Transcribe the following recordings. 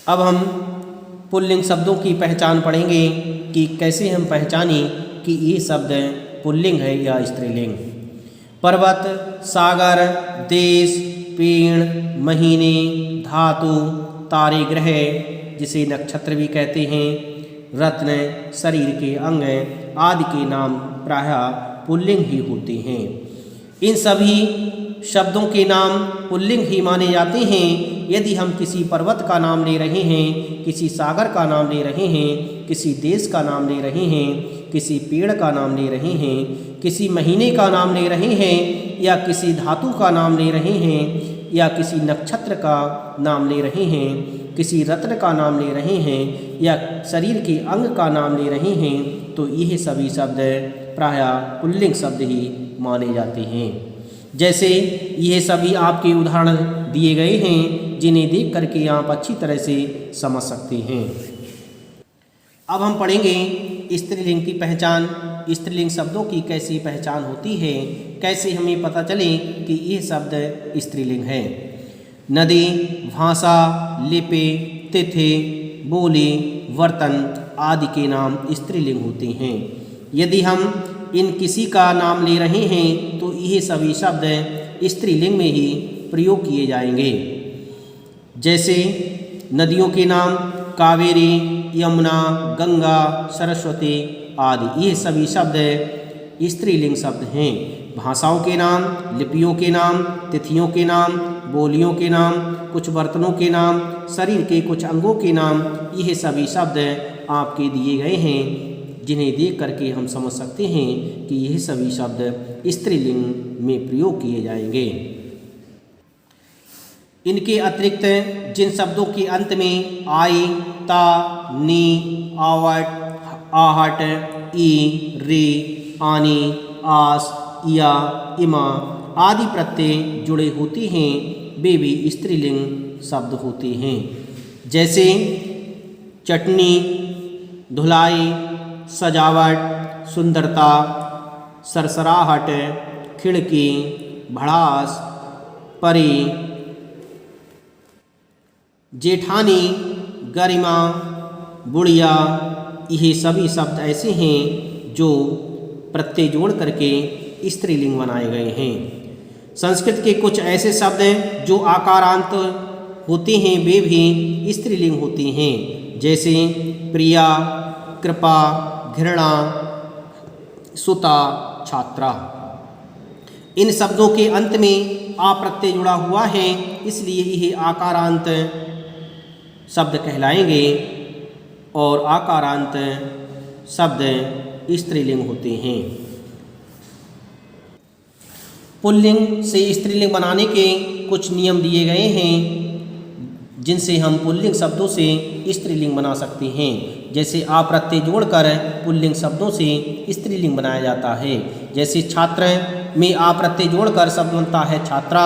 अब हम पुल्लिंग शब्दों की पहचान पढ़ेंगे कि कैसे हम पहचानें कि ये शब्द पुल्लिंग है या स्त्रीलिंग। पर्वत, सागर, देश, पेड़, महीने, धातु, तारे, ग्रह जिसे नक्षत्र भी कहते हैं, रत्न, शरीर के अंग आदि के नाम प्रायः पुल्लिंग ही होते हैं। इन सभी शब्दों के नाम पुल्लिंग ही माने जाते हैं। यदि हम किसी पर्वत का नाम ले रहे हैं, किसी सागर का नाम ले रहे हैं, किसी देश का नाम ले रहे हैं, किसी पेड़ का नाम ले रहे हैं, किसी महीने का नाम ले रहे हैं, या किसी धातु का नाम ले रहे हैं, या किसी नक्षत्र का नाम ले रहे हैं, किसी रत्न का नाम ले रहे हैं, या शरीर के अंग का नाम ले रहे हैं, तो यह सभी शब्द प्रायः पुल्लिंग शब्द ही माने जाते हैं। जैसे ये सभी आपके उदाहरण दिए गए हैं, जिन्हें देख करके आप अच्छी तरह से समझ सकते हैं। अब हम पढ़ेंगे स्त्रीलिंग की पहचान। स्त्रीलिंग शब्दों की कैसी पहचान होती है, कैसे हमें पता चले कि यह शब्द स्त्रीलिंग है। नदी, भाषा, लिपि, तिथि, बोली, बर्तन आदि के नाम स्त्रीलिंग होते हैं। यदि हम इन किसी का नाम ले रहे हैं तो यह सभी शब्द स्त्रीलिंग में ही प्रयोग किए जाएंगे। जैसे नदियों के नाम कावेरी, यमुना, गंगा, सरस्वती आदि, ये सभी शब्द स्त्रीलिंग शब्द हैं। भाषाओं के नाम, लिपियों के नाम, तिथियों के नाम, बोलियों के नाम, कुछ बर्तनों के नाम, शरीर के कुछ अंगों के नाम, यह सभी शब्द आपके दिए गए हैं, जिन्हें देख करके हम समझ सकते हैं कि यह सभी शब्द स्त्रीलिंग में प्रयोग किए जाएंगे। इनके अतिरिक्त जिन शब्दों के अंत में आई, ता, नी, आवट, आहट, ई, रे, आनी, आस, या, इमा आदि प्रत्यय जुड़े होते हैं, वे भी स्त्रीलिंग शब्द होते हैं। जैसे चटनी, धुलाई, सजावट, सुंदरता, सरसराहट, खिड़की, भड़ास, परी, जेठानी, गरिमा, बुढ़िया, ये सभी शब्द ऐसे हैं जो प्रत्यय जोड़ करके स्त्रीलिंग बनाए गए हैं। संस्कृत के कुछ ऐसे शब्द हैं जो आकारांत होते हैं, वे भी स्त्रीलिंग होते हैं। जैसे प्रिया, कृपा, घृणा, सुता, छात्रा। इन शब्दों के अंत में आ प्रत्यय जुड़ा हुआ है, इसलिए यह आकारांत शब्द कहलाएंगे और आकारांत शब्द स्त्रीलिंग होते हैं। पुल्लिंग से स्त्रीलिंग बनाने के कुछ नियम दिए गए हैं, जिनसे हम पुल्लिंग शब्दों से स्त्रीलिंग बना सकते हैं। जैसे आ प्रत्यय जोड़कर पुल्लिंग शब्दों से स्त्रीलिंग बनाया जाता है। जैसे छात्र में आ प्रत्यय जोड़कर शब्द बनता है छात्रा,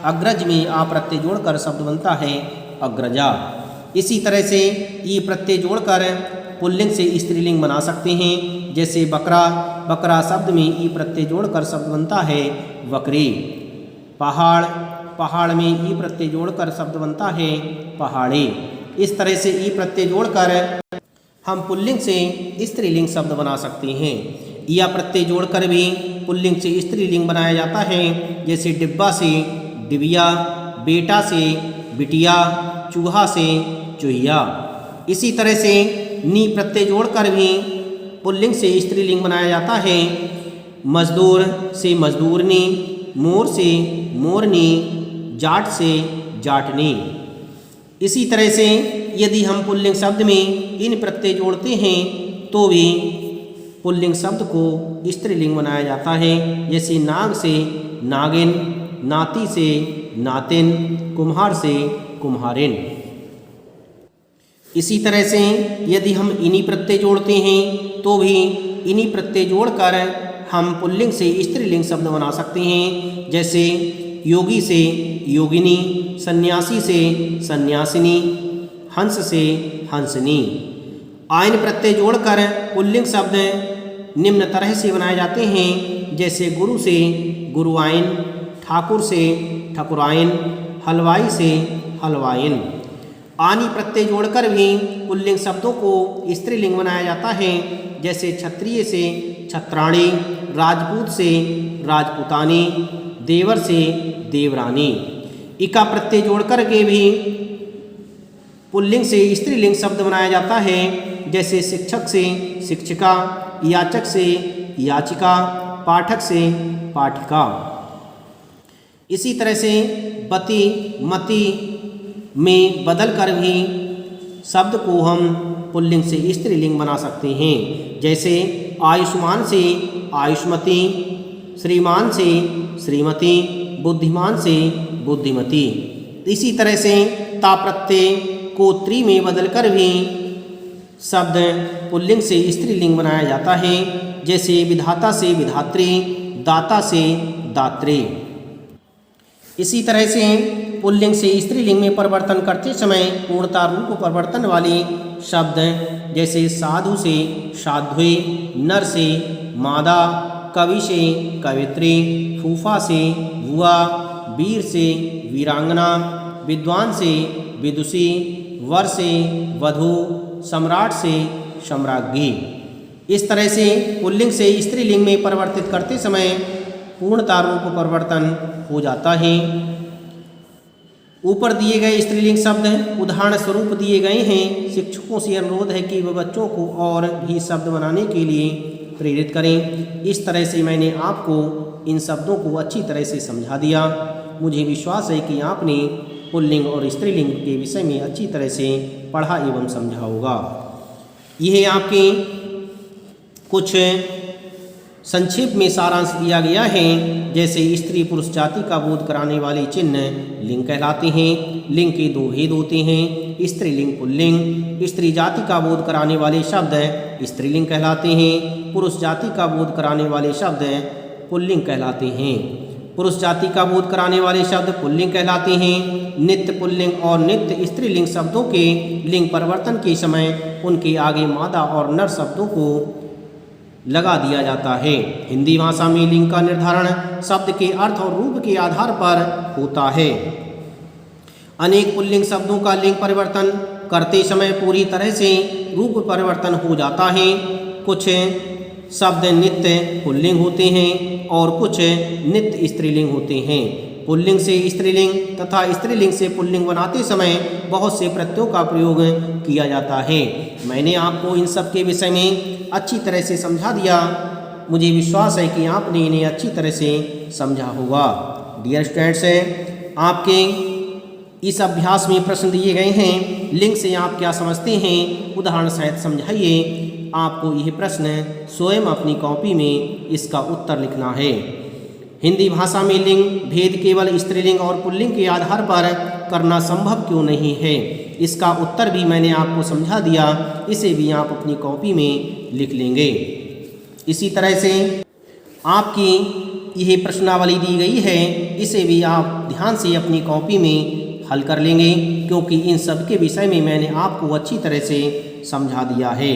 अग्रज में आ प्रत्यय जोड़कर शब्द बनता है अग्रजा। इसी तरह से ई प्रत्यय जोड़कर पुल्लिंग से स्त्रीलिंग बना सकते हैं। जैसे बकरा, बकरा शब्द में ई प्रत्यय जोड़कर शब्द बनता है बकरी। पहाड़, पहाड़ में ई प्रत्यय जोड़कर शब्द बनता है पहाड़ी। इस तरह से ई प्रत्यय जोड़कर हम पुल्लिंग से स्त्रीलिंग शब्द बना सकते हैं। या प्रत्यय जोड़कर भी पुल्लिंग से स्त्रीलिंग बनाया जाता है। जैसे डिब्बा से डिबिया, बेटा से बिटिया, चूहा से चूहिया। इसी तरह से नी प्रत्यय जोड़कर भी पुल्लिंग से स्त्रीलिंग बनाया जाता है। मजदूर से मजदूरनी, मोर से मोरनी, जाट से जाटनी। इसी तरह से यदि हम पुल्लिंग शब्द में इन प्रत्यय जोड़ते हैं तो भी पुल्लिंग शब्द को स्त्रीलिंग बनाया जाता है। जैसे नाग से नागिन, नाती से नातिन, कुम्हार से कुम्हारिन। इसी तरह से यदि हम इन्हीं प्रत्यय जोड़ते हैं तो भी इन्हीं प्रत्यय जोड़कर हम पुल्लिंग से स्त्रीलिंग शब्द बना सकते हैं। जैसे योगी से योगिनी, सन्यासी से सन्यासिनी, हंस से हंसनी। आयन प्रत्यय जोड़कर पुल्लिंग शब्द निम्न तरह से बनाए जाते हैं। जैसे गुरु से गुरुआइन, ठाकुर से ठकुराइन, हलवाई से हलवाइन। आनी प्रत्यय जोड़कर भी पुल्लिंग शब्दों को स्त्रीलिंग बनाया जाता है। जैसे क्षत्रिय से छत्राणी, राजपूत से राजपूतानी, देवर से देवरानी। इका प्रत्यय जोड़कर के भी पुल्लिंग से स्त्रीलिंग शब्द बनाया जाता है। जैसे शिक्षक से शिक्षिका, याचक से याचिका, पाठक से पाठिका। इसी तरह से बति, मति में बदल कर भी शब्द को हम पुल्लिंग से स्त्रीलिंग बना सकते हैं। जैसे आयुष्मान से आयुष्मती, श्रीमान से श्रीमती, बुद्धिमान से बुद्धिमती। इसी तरह से ता प्रत्यय को त्री में बदलकर भी शब्द पुल्लिंग से स्त्रीलिंग बनाया जाता है। जैसे विधाता से विधात्री, दाता से दात्री। इसी तरह से पुल्लिंग से स्त्रीलिंग में परिवर्तन करते समय पूर्णता रूप परिवर्तन वाले शब्द जैसे साधु से साध्वी, नर से मादा, कवि से कवित्री, फूफा से बुआ, वीर से वीरांगना, विद्वान से विदुषी, वर से वधू, सम्राट से सम्राज्ञी। इस तरह से पुल्लिंग से स्त्रीलिंग में परिवर्तित करते समय पूर्णता रूप परिवर्तन हो जाता है। ऊपर दिए गए स्त्रीलिंग शब्द उदाहरण स्वरूप दिए गए हैं। शिक्षकों से अनुरोध है कि वह बच्चों को और भी शब्द बनाने के लिए प्रेरित करें। इस तरह से मैंने आपको इन शब्दों को अच्छी तरह से समझा दिया। मुझे विश्वास है कि आपने पुल्लिंग और स्त्रीलिंग के विषय में अच्छी तरह से पढ़ा एवं समझा होगा। यह आपके कुछ संक्षेप में सारांश दिया गया है। जैसे स्त्री पुरुष जाति का बोध कराने वाले चिन्ह लिंग कहलाते हैं। लिंग के दो भेद होते हैं, स्त्रीलिंग पुल्लिंग। स्त्री जाति का बोध कराने वाले शब्द स्त्रीलिंग कहलाते हैं। पुरुष जाति का बोध कराने वाले शब्द पुल्लिंग कहलाते हैं। पुरुष जाति का बोध कराने वाले शब्द पुल्लिंग कहलाते हैं। नित्य पुल्लिंग और नित्य स्त्रीलिंग शब्दों के लिंग परिवर्तन के समय उनके आगे मादा और नर शब्दों को लगा दिया जाता है। हिंदी भाषा में लिंग का निर्धारण शब्द के अर्थ और रूप के आधार पर होता है। अनेक पुल्लिंग शब्दों का लिंग परिवर्तन करते समय पूरी तरह से रूप परिवर्तन हो जाता है। कुछ शब्द नित्य पुल्लिंग होते हैं और कुछ नित्य स्त्रीलिंग होते हैं। पुल्लिंग से स्त्रीलिंग तथा स्त्रीलिंग से पुल्लिंग बनाते समय बहुत से प्रत्ययों का प्रयोग किया जाता है। मैंने आपको इन सब के विषय में अच्छी तरह से समझा दिया। मुझे विश्वास है कि आपने इन्हें अच्छी तरह से समझा होगा। डियर स्टूडेंट्स, आपके इस अभ्यास में प्रश्न दिए गए हैं। लिंग से आप क्या समझते हैं, उदाहरण सहित समझाइए। आपको यह प्रश्न स्वयं अपनी कॉपी में इसका उत्तर लिखना है। हिंदी भाषा में लिंग भेद केवल स्त्रीलिंग और पुल्लिंग के आधार पर करना संभव क्यों नहीं है, इसका उत्तर भी मैंने आपको समझा दिया। इसे भी आप अपनी कॉपी में लिख लेंगे। इसी तरह से आपकी यह प्रश्नावली दी गई है, इसे भी आप ध्यान से अपनी कॉपी में हल कर लेंगे, क्योंकि इन सब के विषय में मैंने आपको अच्छी तरह से समझा दिया है।